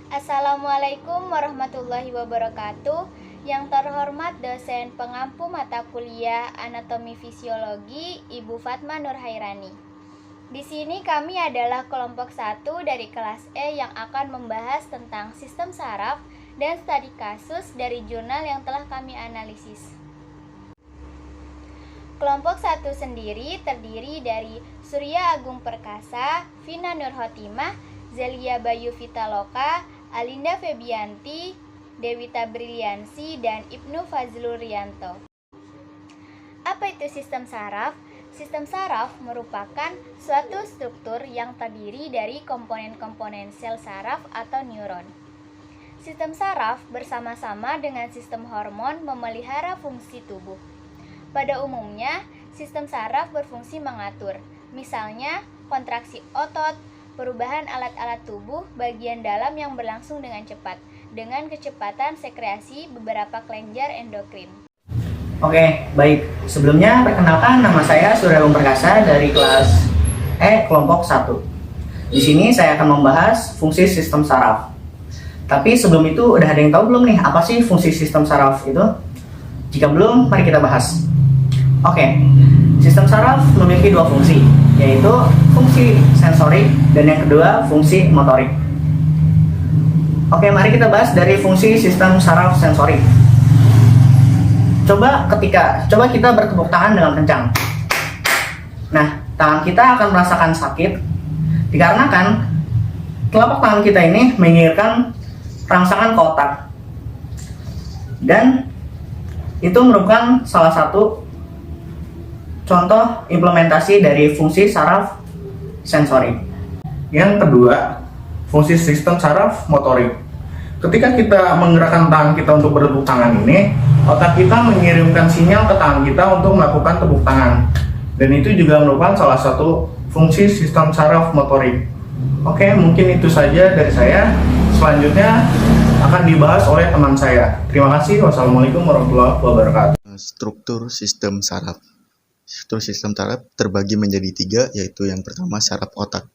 Assalamualaikum warahmatullahi wabarakatuh. Yang terhormat dosen pengampu mata kuliah Anatomi Fisiologi, Ibu Fatma Nurhairani. Di sini kami adalah kelompok 1 dari kelas E yang akan membahas tentang sistem saraf dan studi kasus dari jurnal yang telah kami analisis. Kelompok 1 sendiri terdiri dari Surya Agung Perkasa, Vina Nurhotimah, Zelia Bayu Vitaloka, Alinda Febianti, Dewita Briliansi, dan Ibnu Fazlur Rianto. Apa itu sistem saraf? Sistem saraf merupakan suatu struktur yang terdiri dari komponen-komponen sel saraf atau neuron. Sistem saraf bersama-sama dengan sistem hormon memelihara fungsi tubuh. Pada umumnya, sistem saraf berfungsi mengatur, misalnya kontraksi otot, perubahan alat-alat tubuh bagian dalam yang berlangsung dengan cepat, dengan kecepatan sekreasi beberapa kelenjar endokrin. Oke, baik. Sebelumnya, perkenalkan nama saya Surya Agung Perkasa dari kelas E kelompok 1. Di sini saya akan membahas fungsi sistem saraf. Tapi sebelum itu, udah ada yang tahu belum nih apa sih fungsi sistem saraf itu? Jika belum, mari kita bahas. Oke, sistem saraf memiliki dua fungsi, yaitu fungsi sensorik dan yang kedua fungsi motorik. Oke, mari kita bahas dari fungsi sistem saraf sensorik. Coba kita bertepuk tangan dengan kencang. Nah, tangan kita akan merasakan sakit dikarenakan telapak tangan kita ini mengirimkan rangsangan ke otak. Dan itu merupakan salah satu contoh implementasi dari fungsi saraf sensorik. Yang kedua, fungsi sistem saraf motorik. Ketika kita menggerakkan tangan kita untuk bertepuk tangan ini, otak kita mengirimkan sinyal ke tangan kita untuk melakukan tepuk tangan. Dan itu juga merupakan salah satu fungsi sistem saraf motorik. Oke, mungkin itu saja dari saya. Selanjutnya akan dibahas oleh teman saya. Terima kasih. Wassalamualaikum warahmatullahi wabarakatuh. Struktur sistem saraf. Struktur sistem saraf terbagi menjadi 3, yaitu yang pertama saraf otak.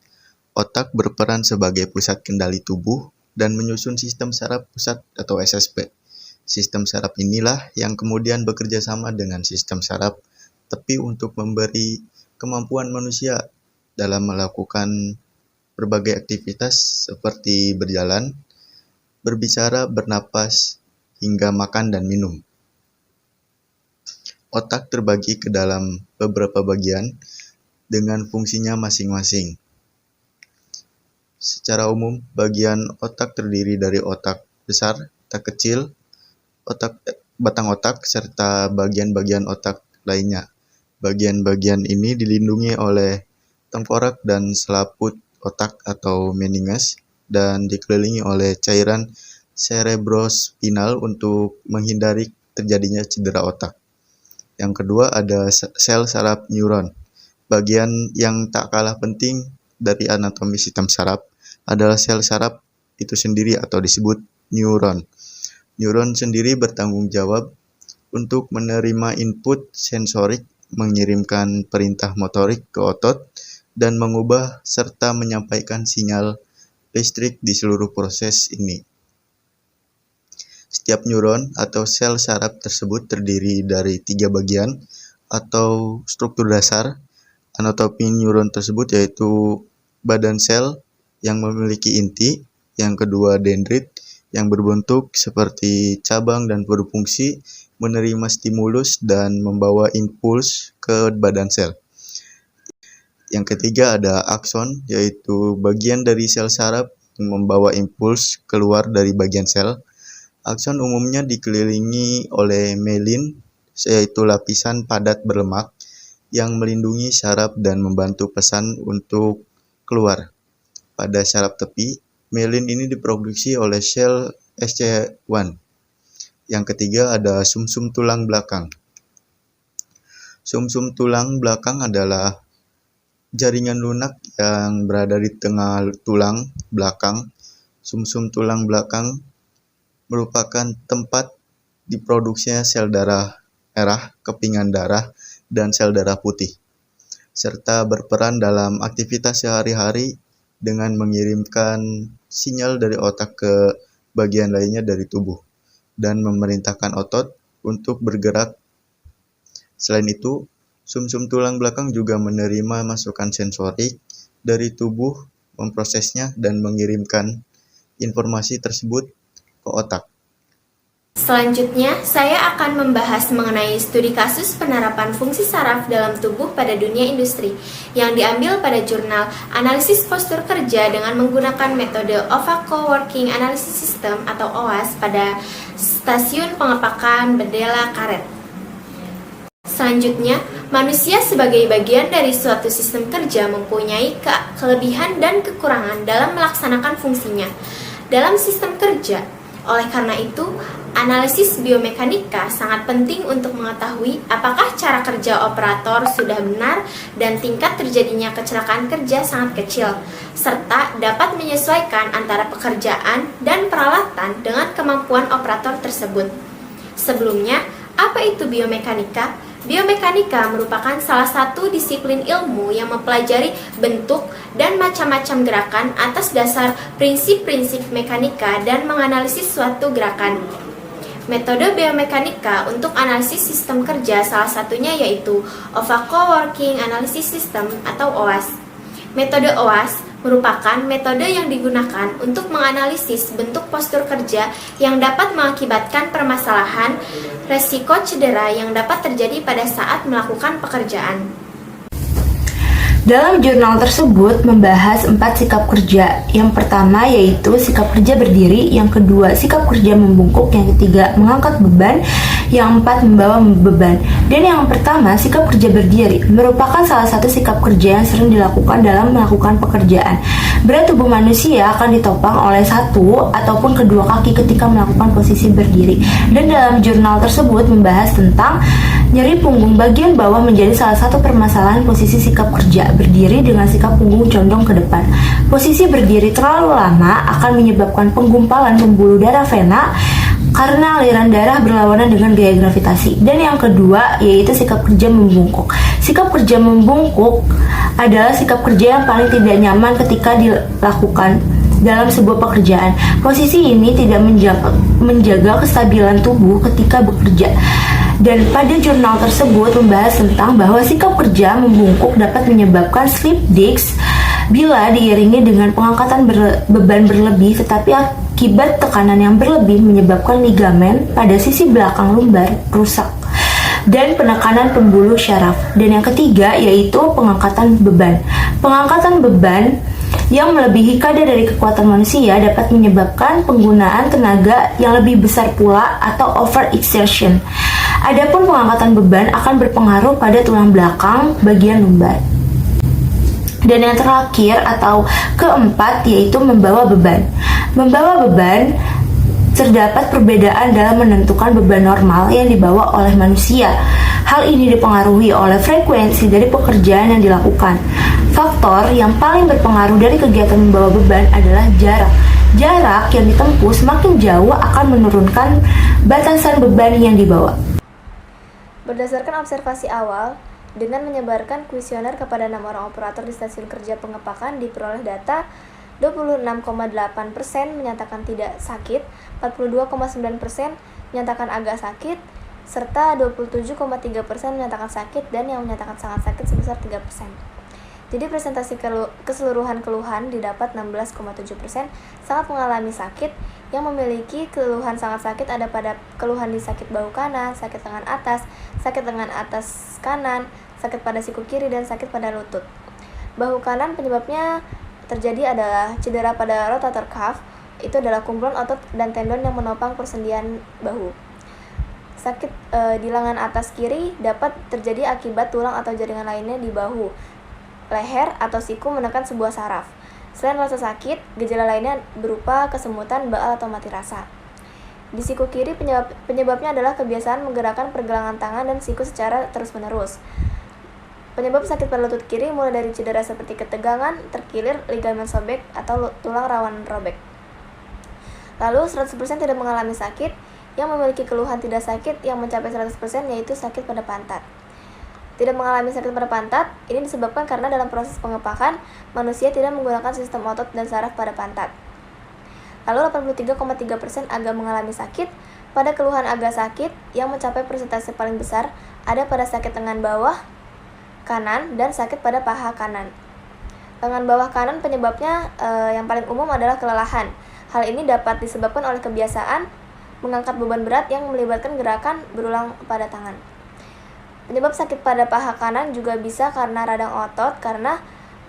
Otak berperan sebagai pusat kendali tubuh dan menyusun sistem saraf pusat atau SSP. Sistem saraf inilah yang kemudian bekerja sama dengan sistem saraf tepi untuk memberi kemampuan manusia dalam melakukan berbagai aktivitas seperti berjalan, berbicara, bernapas, hingga makan dan minum. Otak terbagi ke dalam beberapa bagian dengan fungsinya masing-masing. Secara umum, bagian otak terdiri dari otak besar, otak kecil, batang otak, serta bagian-bagian otak lainnya. Bagian-bagian ini dilindungi oleh tengkorak dan selaput otak atau meninges dan dikelilingi oleh cairan cerebrospinal untuk menghindari terjadinya cedera otak. Yang kedua ada sel saraf neuron. Bagian yang tak kalah penting dari anatomi sistem saraf adalah sel saraf itu sendiri atau disebut neuron. Neuron sendiri bertanggung jawab untuk menerima input sensorik, mengirimkan perintah motorik ke otot, dan mengubah serta menyampaikan sinyal listrik di seluruh proses ini. Setiap neuron atau sel saraf tersebut terdiri dari 3 bagian atau struktur dasar. Anatomi neuron tersebut yaitu badan sel yang memiliki inti, yang kedua dendrit yang berbentuk seperti cabang dan berfungsi menerima stimulus dan membawa impuls ke badan sel. Yang ketiga ada akson, yaitu bagian dari sel saraf yang membawa impuls keluar dari bagian sel. Akson umumnya dikelilingi oleh myelin, yaitu lapisan padat berlemak yang melindungi saraf dan membantu pesan untuk keluar. Pada saraf tepi, myelin ini diproduksi oleh sel SC1. Yang ketiga ada sumsum tulang belakang. Sumsum tulang belakang adalah jaringan lunak yang berada di tengah tulang belakang. Sumsum tulang belakang merupakan tempat diproduksinya sel darah merah, kepingan darah, dan sel darah putih, serta berperan dalam aktivitas sehari-hari dengan mengirimkan sinyal dari otak ke bagian lainnya dari tubuh dan memerintahkan otot untuk bergerak. Selain itu, sumsum tulang belakang juga menerima masukan sensorik dari tubuh, memprosesnya dan mengirimkan informasi tersebut ke otak. Selanjutnya, saya akan membahas mengenai studi kasus penerapan fungsi saraf dalam tubuh pada dunia industri yang diambil pada jurnal Analisis Postur Kerja dengan menggunakan metode Ovako Working Analysis System atau OWAS pada stasiun pengepakan bedela karet. Selanjutnya, manusia sebagai bagian dari suatu sistem kerja mempunyai kelebihan dan kekurangan dalam melaksanakan fungsinya dalam sistem kerja. Oleh karena itu, analisis biomekanika sangat penting untuk mengetahui apakah cara kerja operator sudah benar dan tingkat terjadinya kecelakaan kerja sangat kecil, serta dapat menyesuaikan antara pekerjaan dan peralatan dengan kemampuan operator tersebut. Sebelumnya, apa itu biomekanika? Biomekanika merupakan salah satu disiplin ilmu yang mempelajari bentuk dan macam-macam gerakan atas dasar prinsip-prinsip mekanika dan menganalisis suatu gerakan. Metode biomekanika untuk analisis sistem kerja salah satunya yaitu Ovako Working Analysis System atau OWAS. Metode OWAS merupakan metode yang digunakan untuk menganalisis bentuk postur kerja yang dapat mengakibatkan permasalahan, resiko cedera yang dapat terjadi pada saat melakukan pekerjaan. Dalam jurnal tersebut membahas 4 sikap kerja. Yang pertama yaitu sikap kerja berdiri, yang kedua sikap kerja membungkuk, yang ketiga mengangkat beban, yang empat membawa beban. Dan yang pertama, sikap kerja berdiri merupakan salah satu sikap kerja yang sering dilakukan dalam melakukan pekerjaan. Berat tubuh manusia akan ditopang oleh satu ataupun kedua kaki ketika melakukan posisi berdiri. Dan dalam jurnal tersebut membahas tentang nyeri punggung bagian bawah menjadi salah satu permasalahan posisi sikap kerja berdiri dengan sikap punggung condong ke depan. Posisi berdiri terlalu lama akan menyebabkan penggumpalan pembuluh darah vena karena aliran darah berlawanan dengan gaya gravitasi. Dan yang kedua yaitu sikap kerja membungkuk. Sikap kerja membungkuk adalah sikap kerja yang paling tidak nyaman ketika dilakukan dalam sebuah pekerjaan. Posisi ini tidak menjaga kestabilan tubuh ketika bekerja. Dan pada jurnal tersebut membahas tentang bahwa sikap kerja membungkuk dapat menyebabkan slip disc bila diiringi dengan pengangkatan beban berlebih, tetapi akibat tekanan yang berlebih menyebabkan ligamen pada sisi belakang lumbar rusak dan penekanan pembuluh syaraf. Dan yang ketiga yaitu pengangkatan beban. Pengangkatan beban yang melebihi kadar dari kekuatan manusia dapat menyebabkan penggunaan tenaga yang lebih besar pula atau overexertion. Adapun pengangkatan beban akan berpengaruh pada tulang belakang bagian lumbar. Dan yang terakhir atau keempat yaitu membawa beban. Membawa beban terdapat perbedaan dalam menentukan beban normal yang dibawa oleh manusia. Hal ini dipengaruhi oleh frekuensi dari pekerjaan yang dilakukan. Faktor yang paling berpengaruh dari kegiatan membawa beban adalah jarak. Jarak yang ditempuh semakin jauh akan menurunkan batasan beban yang dibawa. Berdasarkan observasi awal, dengan menyebarkan kuesioner kepada 6 orang operator di stasiun kerja pengepakan, diperoleh data 26,8% menyatakan tidak sakit, 42,9% menyatakan agak sakit, serta 27,3% menyatakan sakit, dan yang menyatakan sangat sakit sebesar 3%. Jadi presentasi keseluruhan keluhan didapat 16,7% sangat mengalami sakit. Yang memiliki keluhan sangat sakit ada pada keluhan di sakit bahu kanan, sakit lengan atas kanan, sakit pada siku kiri, dan sakit pada lutut. Bahu kanan penyebabnya terjadi adalah cedera pada rotator cuff, itu adalah kumpulan otot dan tendon yang menopang persendian bahu. Sakit di lengan atas kiri dapat terjadi akibat tulang atau jaringan lainnya di bahu, leher, atau siku menekan sebuah saraf. Selain rasa sakit, gejala lainnya berupa kesemutan, baal, atau mati rasa. Di siku kiri penyebabnya adalah kebiasaan menggerakkan pergelangan tangan dan siku secara terus-menerus. Penyebab sakit pada lutut kiri mulai dari cedera seperti ketegangan, terkilir, ligamen sobek, atau tulang rawan robek. Lalu 100% tidak mengalami sakit. Yang memiliki keluhan tidak sakit yang mencapai 100% yaitu sakit pada pantat. Tidak mengalami sakit pada pantat, ini disebabkan karena dalam proses pengepakan, manusia tidak menggunakan sistem otot dan saraf pada pantat. Lalu 83,3% agak mengalami sakit. Pada keluhan agak sakit yang mencapai persentase paling besar ada pada sakit lengan bawah kanan dan sakit pada paha kanan. Lengan bawah kanan penyebabnya yang paling umum adalah kelelahan. Hal ini dapat disebabkan oleh kebiasaan mengangkat beban berat yang melibatkan gerakan berulang pada tangan. Penyebab sakit pada paha kanan juga bisa karena radang otot, karena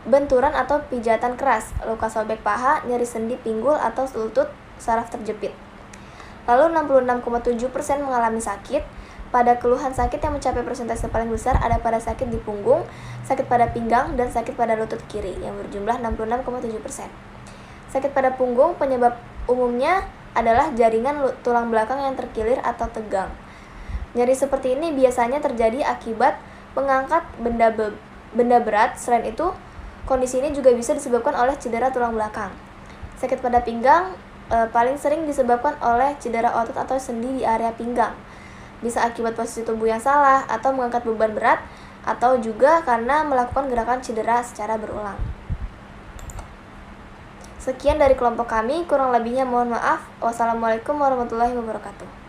benturan atau pijatan keras, luka sobek paha, nyeri sendi pinggul atau lutut, saraf terjepit. Lalu 66,7% mengalami sakit. Pada keluhan sakit yang mencapai persentase paling besar ada pada sakit di punggung, sakit pada pinggang, dan sakit pada lutut kiri yang berjumlah 66,7%. Sakit pada punggung penyebab umumnya adalah jaringan tulang belakang yang terkilir atau tegang. Nyeri seperti ini biasanya terjadi akibat mengangkat benda berat. Selain itu, kondisi ini juga bisa disebabkan oleh cedera tulang belakang. Sakit pada pinggang paling sering disebabkan oleh cedera otot atau sendi di area pinggang. Bisa akibat posisi tubuh yang salah atau mengangkat beban berat, atau juga karena melakukan gerakan cedera secara berulang. Sekian dari kelompok kami, kurang lebihnya mohon maaf. Wassalamualaikum warahmatullahi wabarakatuh.